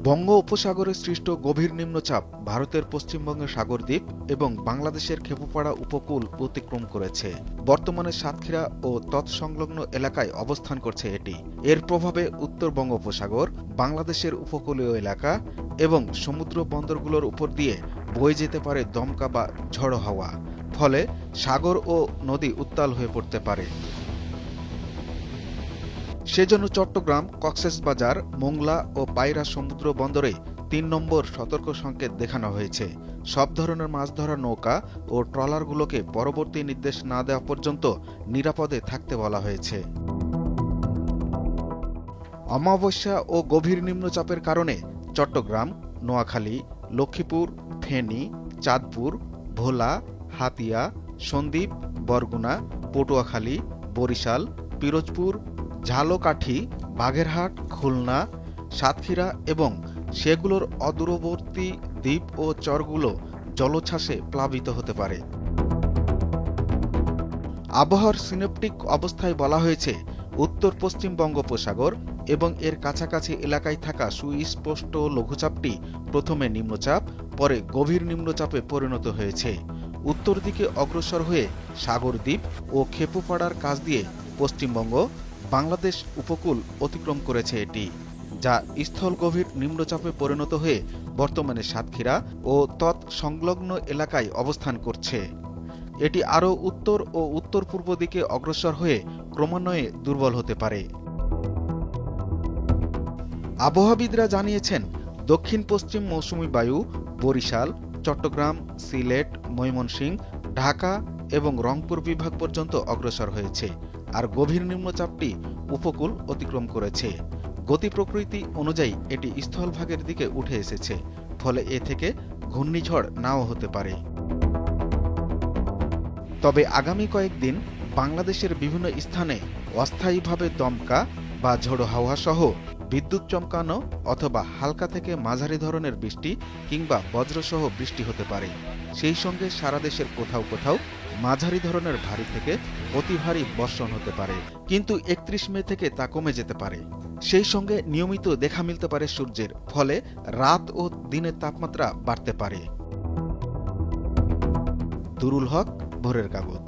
বঙ্গ উপসাগরে সৃষ্ট গভীর নিম্নচাপ ভারতের পশ্চিমবঙ্গের সাগরদ্বীপ এবং বাংলাদেশের খেপুপাড়া উপকূল অতিক্রম করেছে। বর্তমানে সাতক্ষীরা ও তৎসংলগ্ন এলাকায় অবস্থান করছে এটি। এর প্রভাবে উত্তর বঙ্গোপসাগর, বাংলাদেশের উপকূলীয় এলাকা এবং সমুদ্র বন্দরগুলোর উপর দিয়ে বয়ে যেতে পারে দমকা বা ঝড়ো হাওয়া। ফলে সাগর ও নদী উত্তাল হয়ে পড়তে পারে। সেজন্য চট্টগ্রাম, কক্সবাজার, মোংলা ও পায়রা সমুদ্র বন্দরে ৩ নম্বর সতর্ক সংকেত দেখানো হয়েছে। সব ধরনের মাছ ধরার নৌকা ও ট্রলারগুলোকে পরবর্তী নির্দেশ না দেওয়া পর্যন্ত নিরাপদে থাকতে বলা হয়েছে। অমাবস্যা ও গভীর নিম্নচাপের কারণে চট্টগ্রাম, নোয়াখালী, লক্ষ্মীপুর, ফেনী, চাঁদপুর, ভোলা, হাতিয়া, সন্দ্বীপ, বরগুনা, পটুয়াখালী, বরিশাল, পিরোজপুর, ঝালকাঠি, বাগেরহাট, খুলনা, সাতক্ষীরা এবং সেগুলোর অদূরবর্তী দ্বীপ ও চরগুলো জলোচ্ছ্বাসে প্লাবিত হতে পারে। আবহাওয়ার সিনপটিক অবস্থায় বলা হয়েছে, উত্তর পশ্চিম বঙ্গোপসাগর এবং এর কাছাকাছি এলাকায় থাকা সুস্পষ্ট লঘুচাপটি প্রথমে নিম্নচাপ, পরে গভীর নিম্নচাপে পরিণত হয়েছে। উত্তর দিকে অগ্রসর হয়ে সাগরদ্বীপ ও খেপুপাড়ার কাছ দিয়ে পশ্চিমবঙ্গ, বাংলাদেশ উপকূল অতিক্রম করেছে এটি, যা স্থল গভীর নিম্নচাপে পরিণত হয়ে বর্তমানে সাতক্ষীরা ও তৎসংলগ্ন এলাকায় অবস্থান করছে। এটি আরও উত্তর ও উত্তর পূর্ব দিকে অগ্রসর হয়ে ক্রমান্বয়ে দুর্বল হতে পারে। আবহাওয়াবিদরা জানিয়েছেন, দক্ষিণ পশ্চিম মৌসুমী বায়ু বরিশাল, চট্টগ্রাম, সিলেট, ময়মনসিংহ, ঢাকা এবং রংপুর বিভাগ পর্যন্ত অগ্রসর হয়েছে, আর গভীর নিম্নচাপটি উপকূল অতিক্রম করেছে। গতি প্রকৃতি অনুযায়ী এটি স্থলভাগের দিকে উঠে এসেছে, ফলে এ থেকে ঘূর্ণিঝড় নাও হতে পারে। তবে আগামী কয়েকদিন বাংলাদেশের বিভিন্ন স্থানে অস্থায়ীভাবে দমকা বা ঝোড়ো হাওয়া সহ বিদ্যুৎ চমকানো অথবা হালকা থেকে মাঝারি ধরনের বৃষ্টি কিংবা বজ্রসহ বৃষ্টি হতে পারে। সেই সঙ্গে সারা দেশের কোথাও কোথাও মাঝারি ধরনের ভারী থেকে অতি ভারী বর্ষণ হতে পারে, কিন্তু ৩১ মে থেকে তা কমে যেতে পারে। সেই সঙ্গে নিয়মিত দেখা মিলতে পারে সূর্যের, ফলে রাত ও দিনের তাপমাত্রা বাড়তে পারে। দুরুল হক, ভোরের কাগজ।